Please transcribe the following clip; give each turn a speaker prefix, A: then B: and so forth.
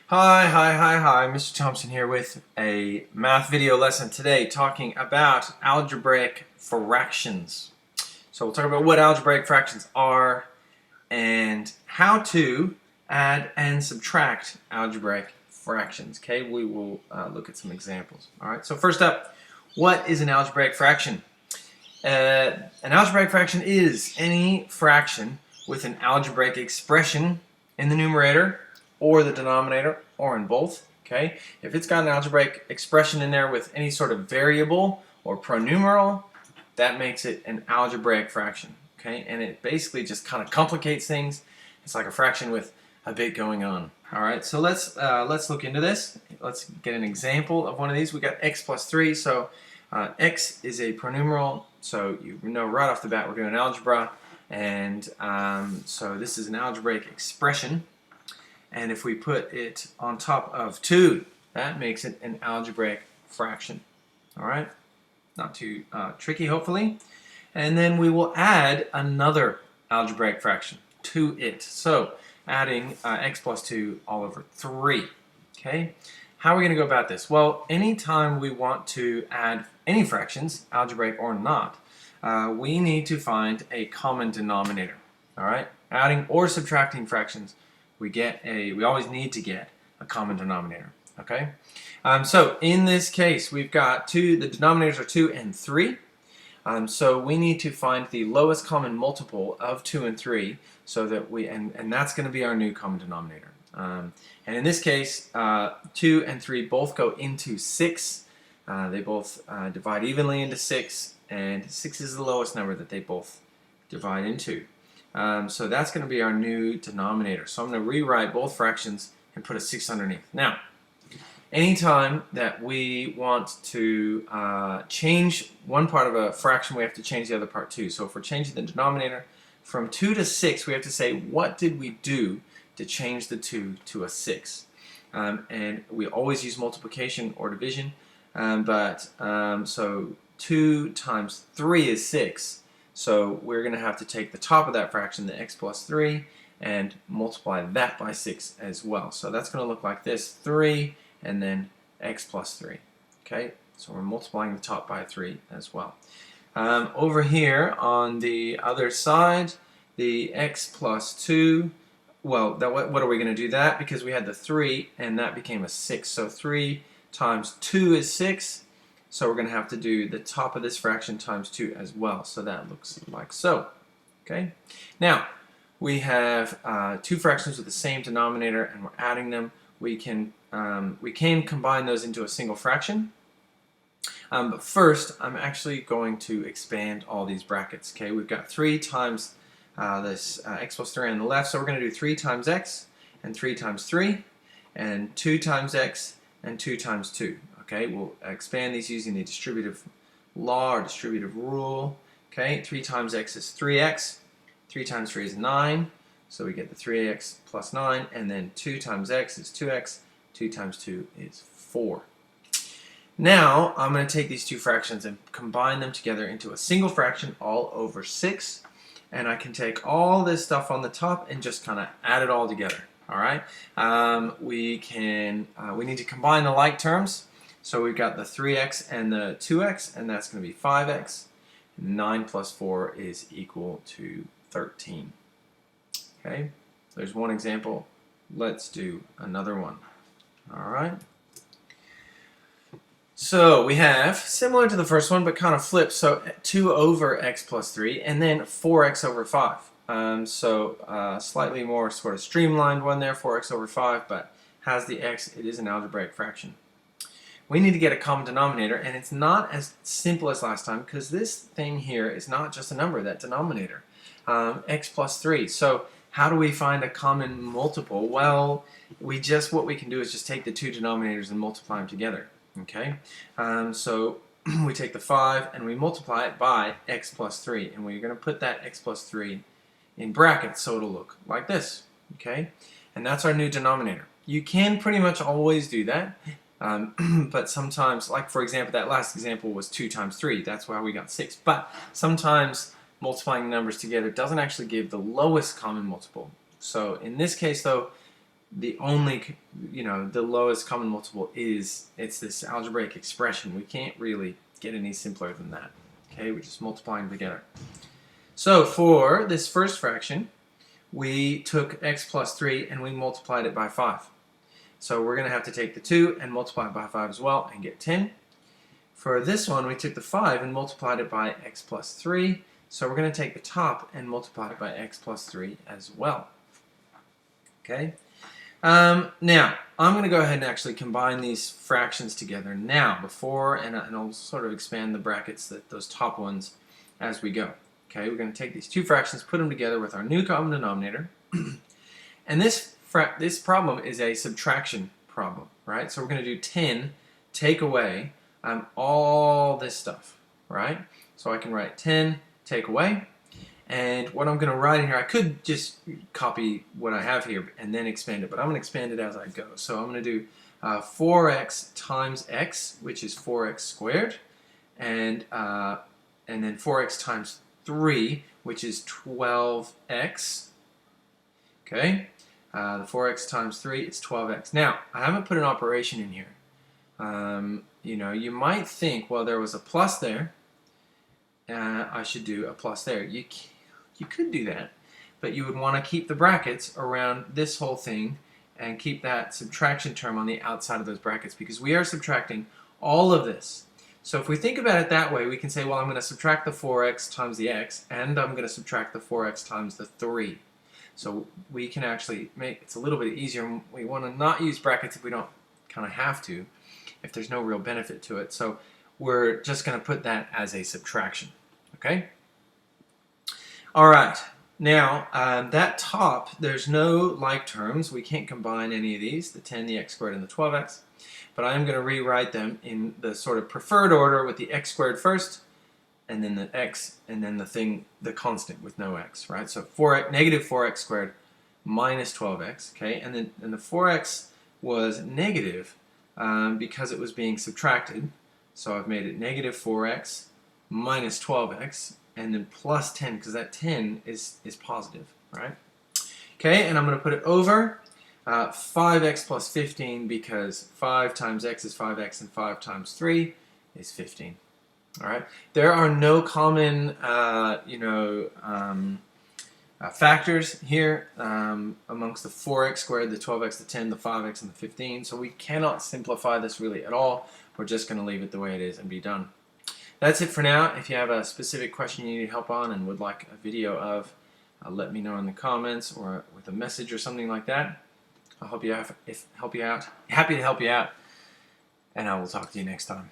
A: Hi, Mr. Thompson here with a math video lesson today talking about algebraic fractions. So we'll talk about what algebraic fractions are and how to add and subtract algebraic fractions. Okay, we will look at some examples. All right, so first up, what is an algebraic fraction? An algebraic fraction is any fraction with an algebraic expression in the numerator or the denominator or in both. Okay, if it's got an algebraic expression in there with any sort of variable or pronumeral, that makes it an algebraic fraction. Okay, and it basically just kind of complicates things. It's like a fraction with a bit going on. All right, so let's look into this. Let's get an example of one of these. We got x plus 3, so x is a pronumeral, so you know right off the bat we're doing algebra, and so this is an algebraic expression, and if we put it on top of 2, that makes it an algebraic fraction. All right, not too tricky, hopefully. And then we will add another algebraic fraction to it, so adding x plus 2 all over 3. Okay, how are we going to go about this? Well, anytime we want to add any fractions, algebraic or not, we need to find a common denominator. All right, adding or subtracting fractions, we always need to get a common denominator. Okay, so in this case, we've got the denominators are 2 and 3. So we need to find the lowest common multiple of 2 and 3, so that and that's going to be our new common denominator. And in this case, 2 and 3 both go into 6. They both divide evenly into 6, and 6 is the lowest number that they both divide into. So that's going to be our new denominator. So I'm going to rewrite both fractions and put a 6 underneath. Now, anytime that we want to change one part of a fraction, we have to change the other part too. So if we're changing the denominator from 2 to 6, we have to say, what did we do to change the 2 to a 6? And we always use multiplication or division, so 2 times 3 is 6. So we're going to have to take the top of that fraction, the x plus 3, and multiply that by 6 as well. So that's going to look like this, 3 and then x plus 3. Okay, so we're multiplying the top by 3 as well. Over here on the other side, the x plus 2, well, what are we going to do that? Because we had the 3 and that became a 6. So 3 times 2 is 6. So we're going to have to do the top of this fraction times 2 as well. So that looks like so. Okay. Now, we have two fractions with the same denominator and we're adding them. We can combine those into a single fraction. But first, I'm actually going to expand all these brackets. Okay, we've got 3 times this x plus 3 on the left, so we're going to do 3 times x and 3 times 3, and 2 times x and 2 times 2. Okay, we'll expand these using the distributive law or distributive rule. Okay, 3 times x is 3x, 3 times 3 is 9, so we get the 3x plus 9, and then 2 times x is 2x, 2 times 2 is 4. Now, I'm going to take these two fractions and combine them together into a single fraction all over 6. And I can take all this stuff on the top and just kind of add it all together. All right. We need to combine the like terms. So we've got the 3x and the 2x, and that's going to be 5x. 9 plus 4 is equal to 13. Okay. There's one example. Let's do another one. All right. So we have, similar to the first one, but kind of flipped, so 2 over x plus 3, and then 4x over 5. Slightly more sort of streamlined one there, 4x over 5, but has the x, it is an algebraic fraction. We need to get a common denominator, and it's not as simple as last time, because this thing here is not just a number, that denominator, x plus 3. So how do we find a common multiple? Well, what we can do is just take the two denominators and multiply them together. Okay, so we take the 5 and we multiply it by x plus 3, and we're going to put that x plus 3 in brackets so it'll look like this. Okay, and that's our new denominator. You can pretty much always do that, but sometimes, like for example, that last example was 2 times 3. That's why we got 6. But sometimes multiplying numbers together doesn't actually give the lowest common multiple. So in this case, though, the only, the lowest common multiple it's this algebraic expression. We can't really get any simpler than that. Okay, we're just multiplying together. So for this first fraction, we took x plus 3 and we multiplied it by 5. So we're going to have to take the 2 and multiply it by 5 as well and get 10. For this one, we took the 5 and multiplied it by x plus 3. So we're going to take the top and multiply it by x plus 3 as well. Okay. Now, I'm going to go ahead and actually combine these fractions together now and I'll sort of expand the brackets, those top ones, as we go. Okay, we're going to take these two fractions, put them together with our new common denominator. And this problem is a subtraction problem, right? So we're going to do 10, take away all this stuff, right? So I can write 10, take away. And what I'm going to write in here, I could just copy what I have here and then expand it, but I'm going to expand it as I go. So I'm going to do 4x times x, which is 4x squared, and then 4x times 3, which is 12x. Okay, the 4x times 3, it's 12x. Now, I haven't put an operation in here. You might think, well, there was a plus there. I should do a plus there. You could do that, but you would want to keep the brackets around this whole thing and keep that subtraction term on the outside of those brackets because we are subtracting all of this. So if we think about it that way, we can say, well, I'm going to subtract the 4x times the x, and I'm going to subtract the 4x times the 3. So we can actually make it's a little bit easier. We want to not use brackets if we don't kind of have to, if there's no real benefit to it. So we're just going to put that as a subtraction. Okay? All right. Now, that top, there's no like terms. We can't combine any of these, the 10, the x squared, and the 12x. But I'm going to rewrite them in the sort of preferred order with the x squared first, and then the x, and then the constant with no x, right? So negative 4x squared minus 12x, okay? And the 4x was negative because it was being subtracted. So I've made it negative 4x minus 12x, and then plus 10, because that 10 is positive, right? Okay, and I'm going to put it over 5x plus 15, because 5 times x is 5x, and 5 times 3 is 15. All right. There are no common, factors here amongst the 4x squared, the 12x, the 10, the 5x, and the 15. So we cannot simplify this really at all. We're just going to leave it the way it is and be done. That's it for now. If you have a specific question you need help on and would like a video of, let me know in the comments or with a message or something like that. I'll help you out. Happy to help you out, and I will talk to you next time.